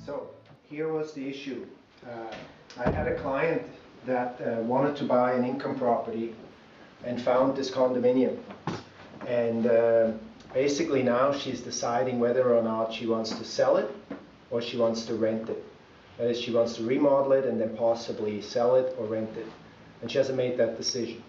So here was the issue. I had a client that wanted to buy an income property and found this condominium. And basically now she's deciding whether or not she wants to sell it or she wants to rent it. That is, she wants to remodel it and then possibly sell it or rent it. And she hasn't made that decision.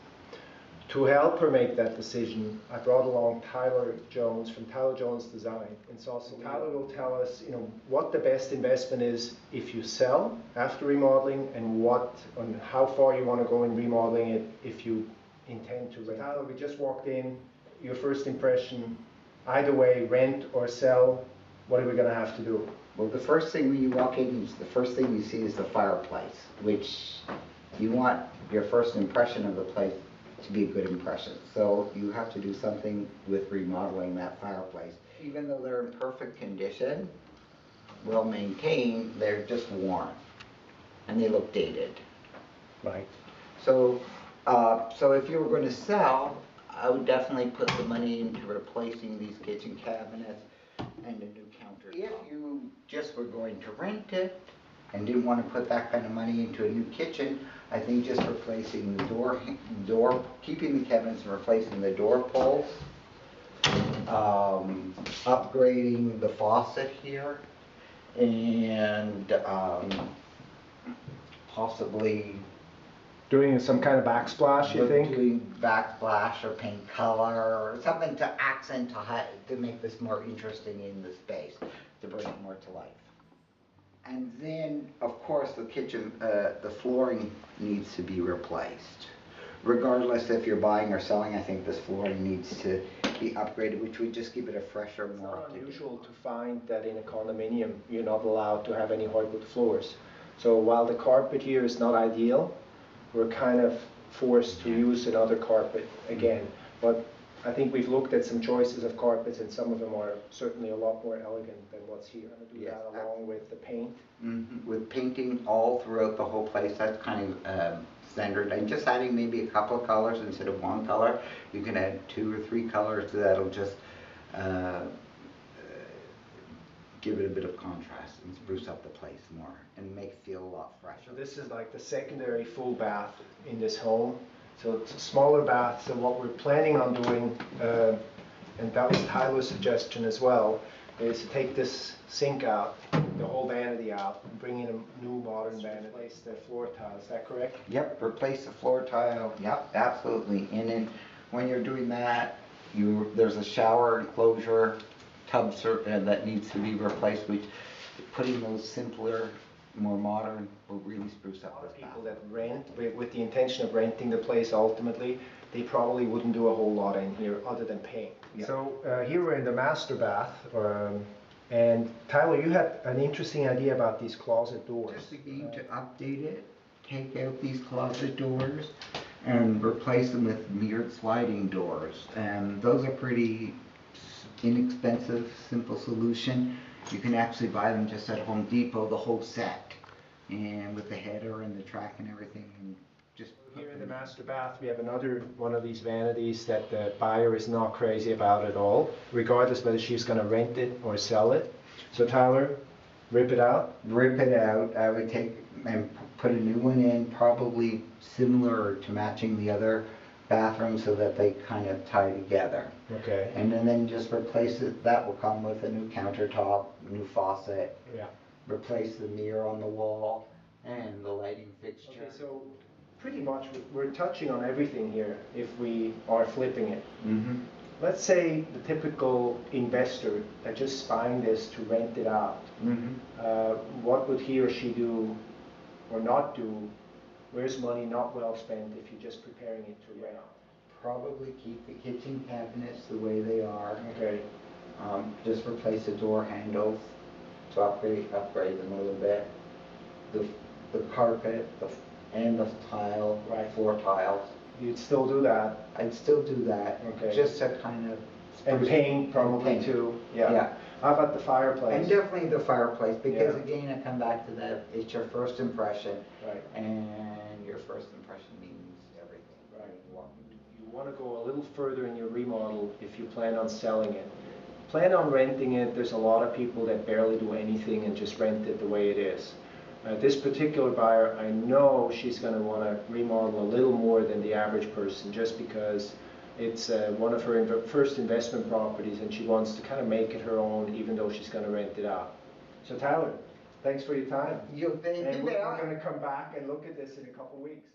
To help her make that decision, I brought along Tyler Jones from Tyler Jones Design in Sausalito. Tyler will tell us, what the best investment is if you sell after remodeling, and how far you want to go in remodeling it if you intend to rent. Tyler, we just walked in. Your first impression, either way, rent or sell, what are we going to have to do? Well, the first thing when you walk in, the first thing you see is the fireplace, which you want your first impression of the place to be a good impression. So you have to do something with remodeling that fireplace. Even though they're in perfect condition, well maintained, they're just worn and they look dated. Right. So, so if you were going to sell, I would definitely put the money into replacing these kitchen cabinets and a new counter. If you just were going to rent it and didn't want to put that kind of money into a new kitchen, I think just replacing the door, keeping the cabinets and replacing the door pulls, upgrading the faucet here, and possibly Doing some kind of backsplash, you think? Doing backsplash or paint color or something to accent, to make this more interesting in the space, to bring it more to life. And then, of course, the kitchen, the flooring needs to be replaced. Regardless if you're buying or selling, I think this flooring needs to be upgraded, which would just give it a fresher, more. It's not unusual to find that in a condominium you're not allowed to have any hardwood floors. So while the carpet here is not ideal, we're kind of forced to use another carpet again. But I think we've looked at some choices of carpets, and some of them are certainly a lot more elegant than what's here. I'm going to do that along with the paint. With painting all throughout the whole place, that's kind of standard. And just adding maybe a couple of colors instead of one color. You can add 2 or 3 colors that'll just give it a bit of contrast and spruce up the place more and make it feel a lot fresher. So this is like the secondary full bath in this home. So it's a smaller bath. So what we're planning on doing, and that was Tyler's suggestion as well, is to take this sink out, the whole vanity out, and bring in a new modern vanity. Replace the floor tile, is that correct? Yep, replace the floor tile. Yep, absolutely. And then when you're doing that, there's a shower enclosure tub that needs to be replaced, which putting those simpler, more modern will really spruce up this bath. People that rent with the intention of renting the place ultimately, they probably wouldn't do a whole lot in here other than paint. Yep. So here we're in the master bath, and Tyler, you had an interesting idea about these closet doors. Just again to update it, take out these closet doors and replace them with mirrored sliding doors, and those are pretty inexpensive, simple solution. You can actually buy them just at Home Depot, the whole set, and with the header and the track and everything. And just here in the master bath, we have another one of these vanities that the buyer is not crazy about at all, regardless whether she's going to rent it or sell it. So Tyler, rip it out. Rip it out. I would take and put a new one in, probably similar to matching the other bathroom, so that they kind of tie together. Okay. And then just replace it. That will come with a new countertop, new faucet. Yeah. Replace the mirror on the wall and the lighting fixture. Okay, so pretty much we're touching on everything here if we are flipping it. Let's say the typical investor that just buying this to rent it out, what would he or she do or not do? Where's money not well spent if you're just preparing it to rent? Probably keep the kitchen cabinets the way they are. Okay. Just replace the door handles to upgrade them a little bit. The carpet and the tile, floor tiles. You'd still do that? I'd still do that. Okay. Just to kind of. And paint probably too. Yeah. How about the fireplace? And definitely the fireplace, because again, I come back to that, it's your first impression. Right. And your first impression means everything. Right. You want to go a little further in your remodel if you plan on selling it. plan on renting it. There's a lot of people that barely do anything and just rent it the way it is. This particular buyer, I know she's going to want to remodel a little more than the average person, just because it's one of her first investment properties, and she wants to kind of make it her own, even though she's going to rent it out. So Tyler, thanks for your time. Thank and you we're very much. going to come back and look at this in a couple of weeks.